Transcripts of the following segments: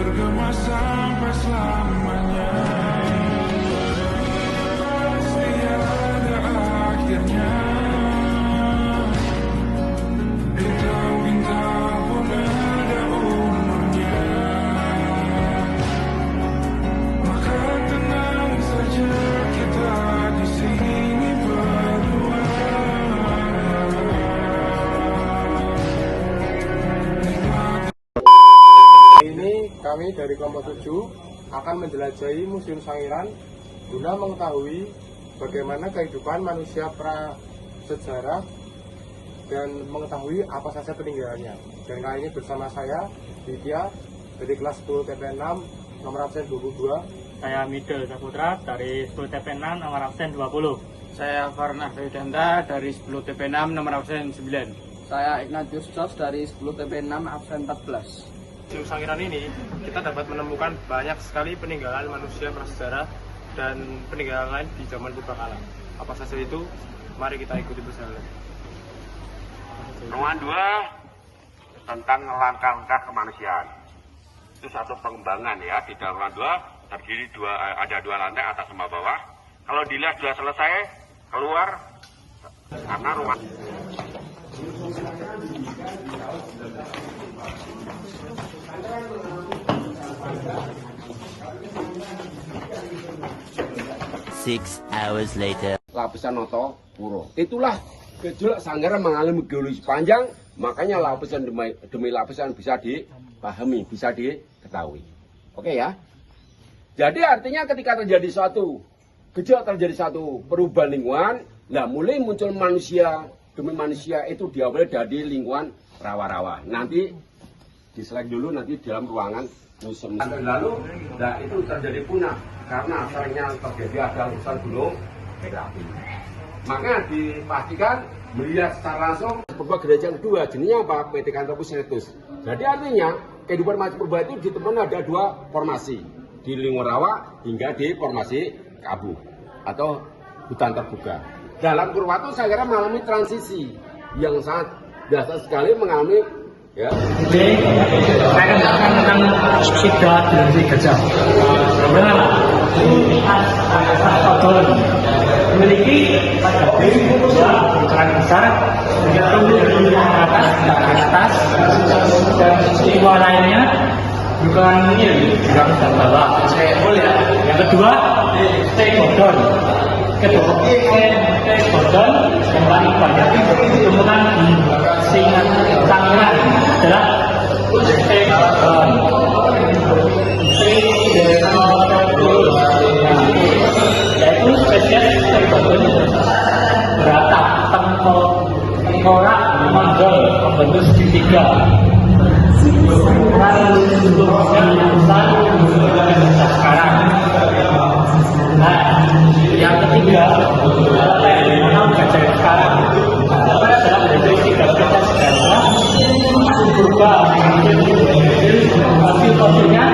bergema sampai selamanya. Pasti ada akhirnya. Bintang-bintang pun ada umurnya. Maka tenang saja kita di sini berdua. Ini kami dari kelompok 7 akan menjelajahi Museum Sangiran guna mengetahui bagaimana kehidupan manusia prasejarah dan mengetahui apa saja peninggalannya. Dan kali ini bersama saya, Ditya, dari kelas 10 TP6, nomor absen 22. Saya Midel Saputra dari 10 TP6 nomor absen 20. Saya Farnah Ferdanda dari 10 TP6 nomor absen 9. Saya Ignatius Jos dari 10 TP6 absen 14. Museum Sangiran ini kita dapat menemukan banyak sekali peninggalan manusia prasejarah dan peninggalan lain di zaman purbakala. Apa saja itu? Mari kita ikuti bersama. Ruangan 2 tentang langkah-langkah kemanusiaan. Itu satu pengembangan ya. Di dalam ruangan 2 terdiri ada 2 lantai atas sama bawah. Kalau dilihat sudah selesai, keluar karena ruangan 6 hours later. Lapisan noto puro. Itulah gejolak Sangiran mengalami geologi panjang, makanya lapisan demi lapisan bisa dipahami, bisa diketahui. Oke ya. Jadi artinya ketika terjadi suatu gejolak, terjadi satu perubahan lingkungan, nah mulai muncul manusia demi manusia itu diawali dari lingkungan rawa-rawa. Nanti di slide dulu nanti dalam ruangan museum. Lalu, nah itu terjadi punah karena asalnya terjadi ada letusan gunung berapi. Maka dipastikan melihat secara langsung purba generasi yang kedua, jenisnya apa? Pithecanthropus erectus. Jadi artinya kehidupan manusia purba itu ditemukan ada 2 formasi, di lingkungan rawa hingga di formasi kabu atau hutan terbuka. Dalam kurun waktu saya kira mengalami transisi yang sangat dasar sekali, mengalami ya. Jadi, saya akan katakan tentang subsida dinasti gajah. Bagaimana? Odol memiliki pada ukuran besar, tumbuh dari atas ke atas, dan istimewa lainnya bukan ini, bukan dan bawah. Yang kedua, tegodon. Kedua, tegodon yang paling banyak ditemukan di Sangiran adalah tegodon. Yaitu spesies tegodon beratap tengkorak menggol membentuk segitiga. Ukuran tubuhnya yang besar dan sekarang. Nah, yang ketiga adalah fenomena gajah sekarang. Itu adalah definisi gajah sekarang. Purba fosil-fosilnya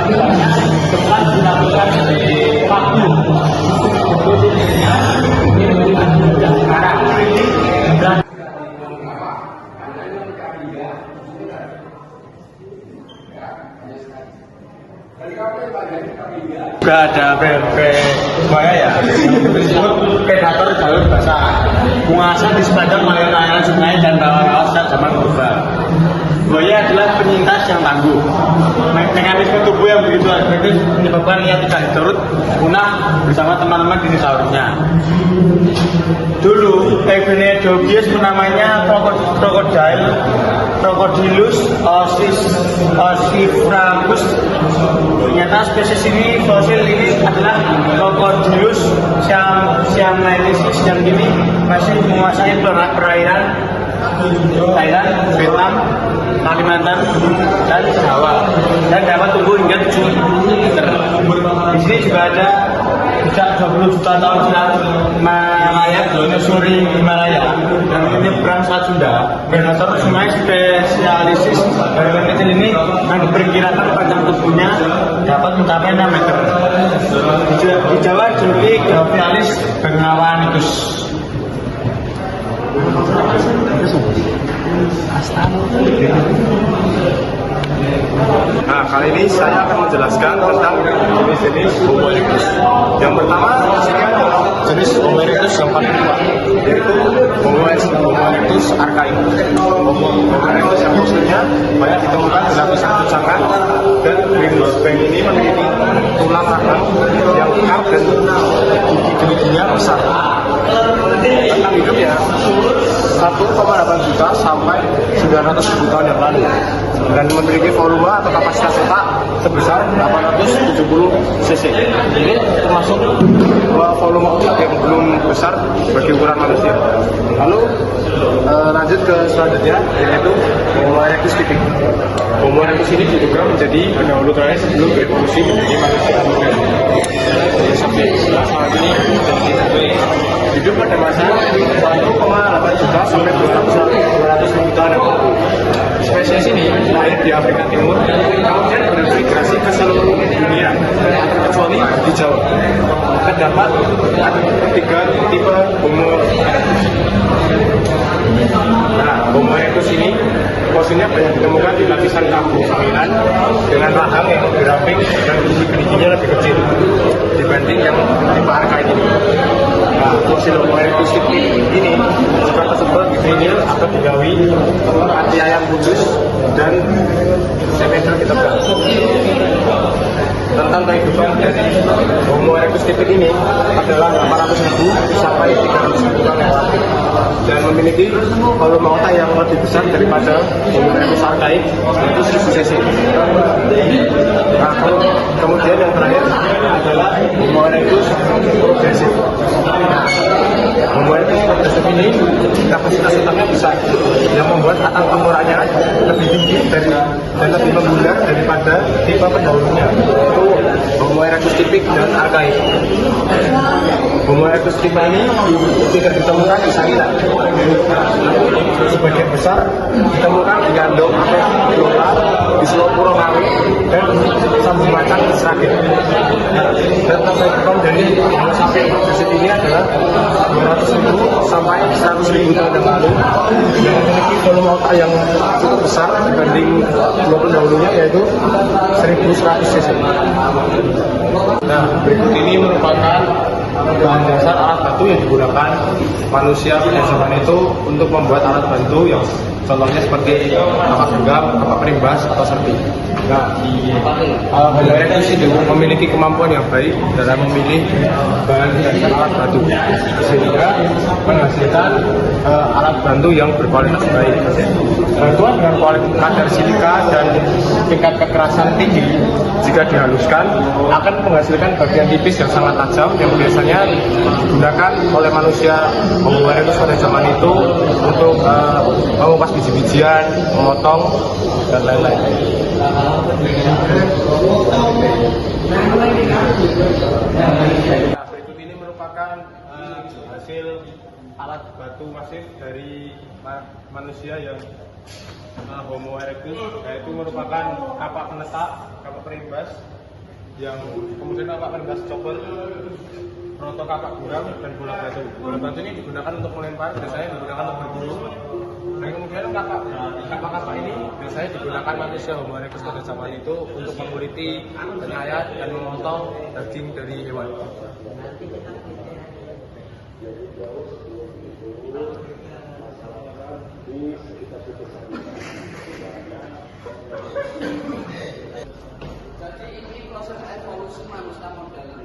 banyak dengan dilakukan paku. Fosilnya ini menjadi gajah sekarang. Juga ada buaya ya, disebut predator jalur basah, menguasai di sepanjang aliran sungai dan rawa-rawa sejak zaman purba. Buaya adalah penyintas yang tangguh. Mekanisme tubuh yang begitu agresif menyebabkan ia tidak diturut punah bersama teman-teman dinosaurusnya. Dulu Ebenediobius menamainya Crocodylus ossifragus. Ternyata spesies ini, fosil ini adalah Crocodylus siamlensis yang kini masih menguasai perairan Thailand, Vietnam, Kalimantan, dan Jawa, dan dapat tumbuh hingga 7 meter. Di sini juga ada sejak 20 juta tahun silam melayang dinosauri Himalaya yang ini perang Selat Sunda. Dinosaur sungai spesialisis hewan kecil ini yang diperkirakan panjang tubuhnya dapat mencapai 6 meter. Di Jawa dijuluki Gophialis bengawanicus. Nah, kali ini saya akan menjelaskan tentang jenis-jenis Homo erectus. Yang pertama, jenis Homo erectus yang paling tua, yaitu Homo erectus archaicus. Homo erectus yang fosilnya banyak ditemukan di lapisan tucangan, dan wingspan ini memiliki tulang rahang yang kekar dan gigi-giginya besar. Tentang hidupnya 1,8 juta sampai 900 ribu tahun yang lalu, dan memiliki volume atau kapasitas otak sebesar 870 cc. Ini termasuk volume otak yang belum besar bagi ukuran manusia. Lalu lanjut ke selanjutnya, yaitu Homo erectus typic. Homo erectus ini diduga menjadi pendahulu terakhir sebelum berevolusi menjadi manusia modern. Sampai saat ini hidup pada masa 1,8 juta sampai 200 ribu tahun yang lalu. Spesies ini lahir di Afrika Timur, kemudian bermigrasi ke seluruh dunia, kecuali di Jawa. Terdapat 3 tipe Homo erectus. Nah, Homo erectus ini fosilnya banyak ditemukan di lapisan kaku sangiran dengan rahang yang lebih ramping dan gigi-giginya lebih kecil dibanding yang tipe archaik ini. Nah, fosil Homo erectus ini juga tersebut vinil atau digawi hati ayam khusus dan semeter kita tentang kehidupan dari Homo erectus ini adalah 800.000 sampai 300.000 tahun yang lalu, dan memiliki volume otak yang lebih besar daripada Homo erectus archaik, yaitu 1000 cc. Nah, kemudian yang terakhir adalah Homo erectus progressive. Homo erectus progressive ini kapasitas otaknya besar, yang membuat batang tengkoraknya lebih tinggi dan lebih membundar daripada tipe pendahulunya, yaitu Homo erectus typic dan archaik. Homo erectus typic ini tidak ditemukan di sangiran. Sebagian besar ditemukan di Gandong atau Blora, di Selow Purongawi, dan Sambung Macan di Sragen. Dan kehidupan dari Homo sapiens progressive ini adalah 200.000 sampai 100.000 tahun yang lalu, yang memiliki volume otak yang cukup besar dibanding dua pendahulunya, yaitu 1100 cc. Nah, berikut ini merupakan bahan dasar alat bantu yang digunakan manusia pada zaman itu untuk membuat alat bantu, yang contohnya seperti kapak genggam, kapak perimbas, atau serpi. Nah, Homo erectus itu memiliki kemampuan yang baik dalam memilih bahan dasar alat bantu, sehingga menghasilkan alat bantu yang berkualitas baik. Bantuan dengan kadar silika dan tingkat kekerasan tinggi, jika dihaluskan akan menghasilkan bagian tipis yang sangat tajam, yang biasanya digunakan oleh manusia Homo erectus pada zaman itu untuk mengupas biji-bijian, memotong, dan lain-lain. Nah, berikut ini merupakan hasil alat batu masif dari manusia yang Homo erectus, yaitu merupakan kapak penetak, kapak perimbas, yang kemudian kapak perimbas chopper, roto kapak buram, dan bola batu. Bola batu ini digunakan untuk melempar, biasanya digunakan untuk berburu. Dan kemudian kapak-kapak ini biasanya digunakan manusia Homo erectus pada zaman itu untuk menguliti, menyayat, dan memotong daging dari hewan. Jadi ini proses evolusi manusia modern,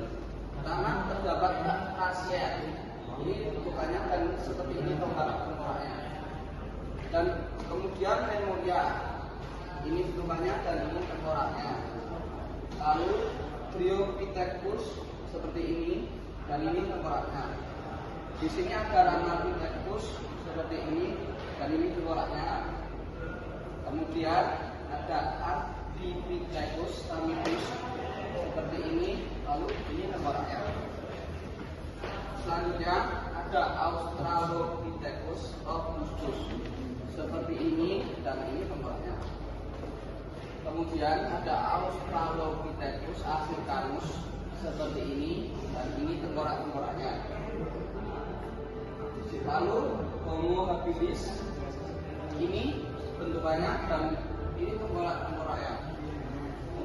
karena terdapat rahasia. Ini bentukannya dan seperti ini tengkoraknya. Dan kemudian Lemuria, ini bentukannya dan ini tengkoraknya. Lalu Dryopithecus seperti ini, dan ini tengkoraknya. Di sini ada Ramapithecus seperti ini, dan ini tengkoraknya. Kemudian ada Ardipithecus tamidus seperti ini, lalu ini tengkoraknya. Selanjutnya ada Australopithecus robustus seperti ini, dan ini tengkoraknya. Kemudian ada Australopithecus africanus seperti ini, dan ini tengkorak-tengkoraknya. Lalu Homo habilis ini bentukannya, dan ini tengkorak-tengkoraknya.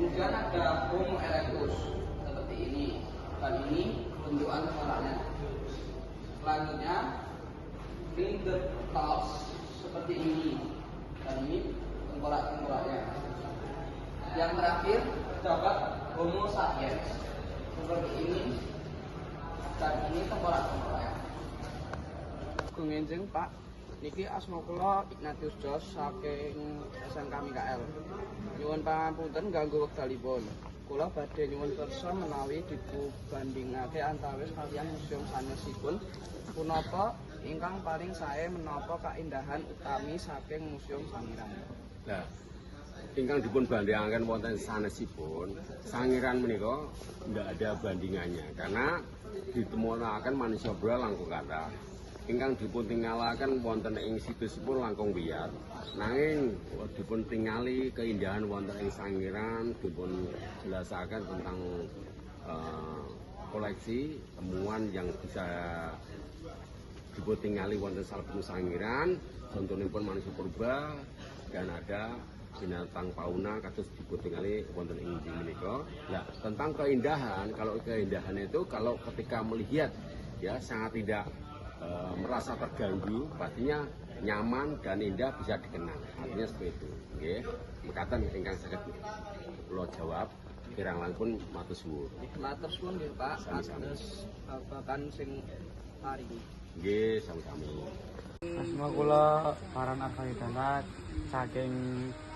Kemudian ada Homo erectus seperti ini, dan ini bentukan tengkoraknya. Selanjutnya Neanderthals seperti ini, dan ini tengkorak-tengkoraknya. Yang terakhir terdapat Homo sapiens seperti ini, dan ini tengkorak-tengkoraknya. Gungenjing Pak, niki asma kula Ignatius Jos saking SMK Mikael. Nyuwun pangapunten ganggu wekdalipun. Kula badhe nyuwun kersa menawi dibandingake antawis kaliyan museum sanesipun punapa ingkang paling sae menapa kaindahan utami saking Museum Sangiran. Nah, ingkang dipun bandingaken wonten sanesipun, Sangiran menika ndak ada bandingannya karena ditemokaken manusia purba langkung kathah. Ingkang dipun tinggalaken wonten ing situsipun langkung wiyar. Nanging dipun tingali keindahan wonten ing Sangiran, dipun jelasaken tentang koleksi temuan yang bisa dipun tingali wonten salebetipun Sangiran, contohipun manusia purba dan ada binatang fauna kados dipun tingali wonten ing menika. Nah, tentang keindahan, kalau keindahan itu kalau ketika melihat ya sangat tidak merasa terganggu, pastinya nyaman dan indah bisa dikenang. Artinya seperti itu. Nggih. Mekaten ingkang saged kula jawab, kirang langkung matur suwun. Matur suwun nggih Pak, atas babagan sing paringi. Nggih, sami-sami. Asma kula Paran Arfaidana saking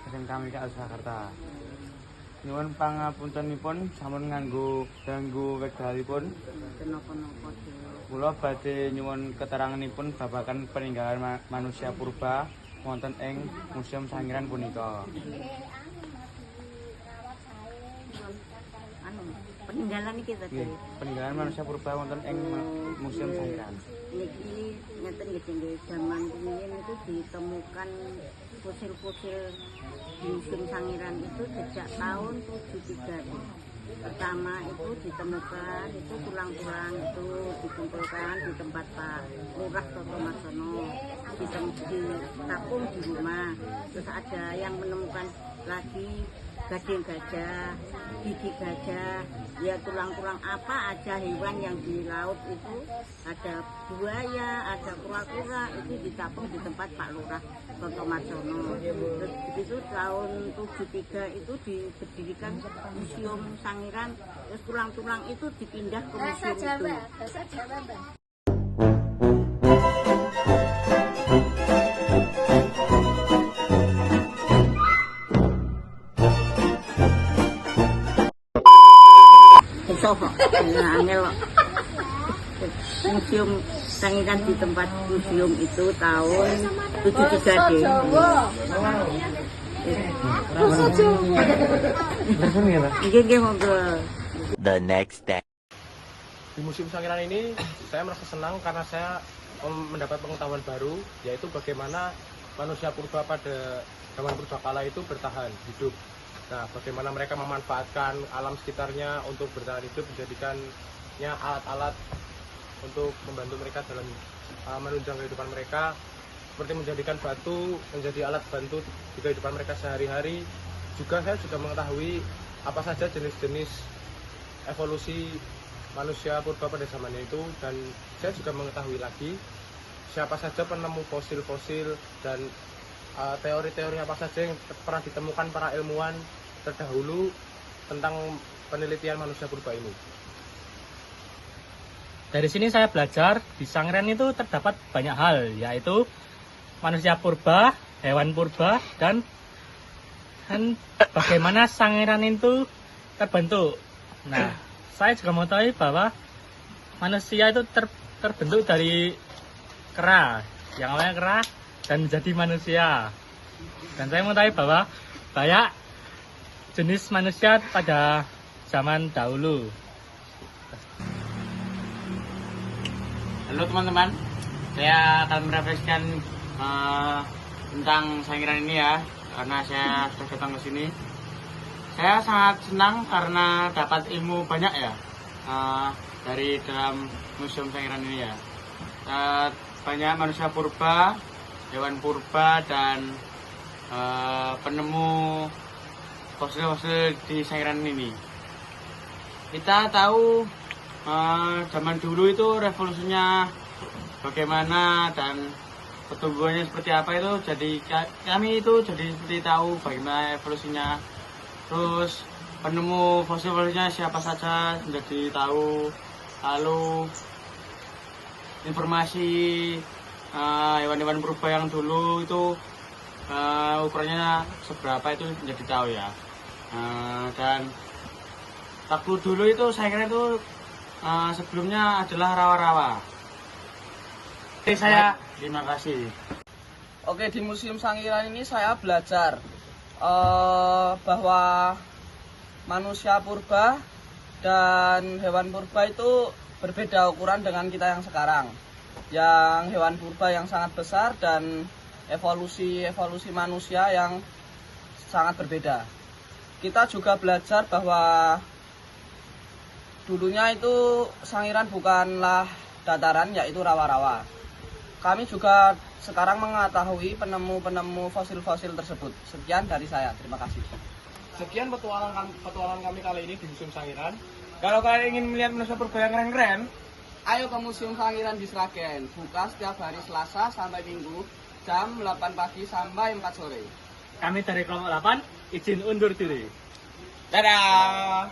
SMK Mikael Jakarta. Nyuwun pangapuntenipun sampun ganggu wekdalipun. Kula badhe nyuwun keteranganipun babagan peninggalan manusia purba wonten ing Museum Sangiran punika. Peninggalan iki tadi. Peninggalan manusia purba wonten ing Museum Sangiran. Niki ngeten nggih zaman rumiyin itu ditemukan fosil-fosil di Museum Sangiran itu sejak tahun 73. Pertama itu ditemukan itu tulang-tulang itu dikumpulkan di tempat Pak Lurah Toto Marsono, ditapung di rumah. Terus ada yang menemukan lagi gading gajah, gigi gajah, ya tulang-tulang apa aja hewan yang di laut itu, ada buaya, ada kura-kura, itu ditapung di tempat Pak Lurah Toto Marsono. Terus begitu tahun 73 itu didirikan Museum Sangiran, terus tulang-tulang itu dipindah ke museum itu. Bahasa Jawa, Mbak. Museum Sangiran di tempat museum itu tahun 73 deh. The next day. Di Museum Sangiran ini saya merasa senang karena saya mendapat pengetahuan baru, yaitu bagaimana manusia purba pada zaman purbakala itu bertahan hidup. Nah, bagaimana mereka memanfaatkan alam sekitarnya untuk bertahan hidup, menjadikannya alat-alat untuk membantu mereka dalam menunjang kehidupan mereka, seperti menjadikan batu menjadi alat bantu di kehidupan mereka sehari-hari. Juga saya juga mengetahui apa saja jenis-jenis evolusi manusia purba pada zaman itu, dan saya juga mengetahui lagi siapa saja penemu fosil-fosil dan teori-teori apa saja yang pernah ditemukan para ilmuwan terdahulu tentang penelitian manusia purba ini. Dari sini saya belajar di Sangiran itu terdapat banyak hal, yaitu manusia purba, hewan purba, dan bagaimana Sangiran itu terbentuk. Nah, saya juga mengetahui bahwa manusia itu terbentuk dari kera, yang awalnya kera dan menjadi manusia. Dan saya mengetahui bahwa banyak jenis manusia pada zaman dahulu. Halo teman-teman, saya akan merefleksikan tentang Sangiran ini ya, karena saya sudah datang ke sini. Saya sangat senang karena dapat ilmu banyak ya dari dalam Museum Sangiran ini ya. Banyak manusia purba, hewan purba, dan penemu fosil-fosil di Sangiran ini. Kita tahu zaman dulu itu revolusinya bagaimana dan pertumbuhannya seperti apa itu, jadi kami itu jadi seperti tahu bagaimana evolusinya. Terus penemu fosil-fosilnya siapa saja menjadi tahu. Lalu informasi hewan-hewan purba yang dulu itu ukurannya seberapa itu menjadi tahu ya. Dan waktu dulu itu saya kira itu sebelumnya adalah rawa-rawa. Saya terima kasih. Oke, di Museum Sangiran ini saya belajar bahwa manusia purba dan hewan purba itu berbeda ukuran dengan kita yang sekarang. Yang hewan purba yang sangat besar dan evolusi manusia yang sangat berbeda. Kita juga belajar bahwa dulunya itu Sangiran bukanlah dataran, yaitu rawa-rawa. Kami juga sekarang mengetahui penemu fosil-fosil tersebut. Sekian dari saya, terima kasih. Sekian petualangan kami kali ini di Museum Sangiran. Kalau kalian ingin melihat manusia purba yang keren-keren, Ayo ke Museum Sangiran di Sragen, buka setiap hari Selasa sampai Minggu, jam 8 pagi sampai 4 sore. Kami dari kelompok 8 izin undur diri. Dadah!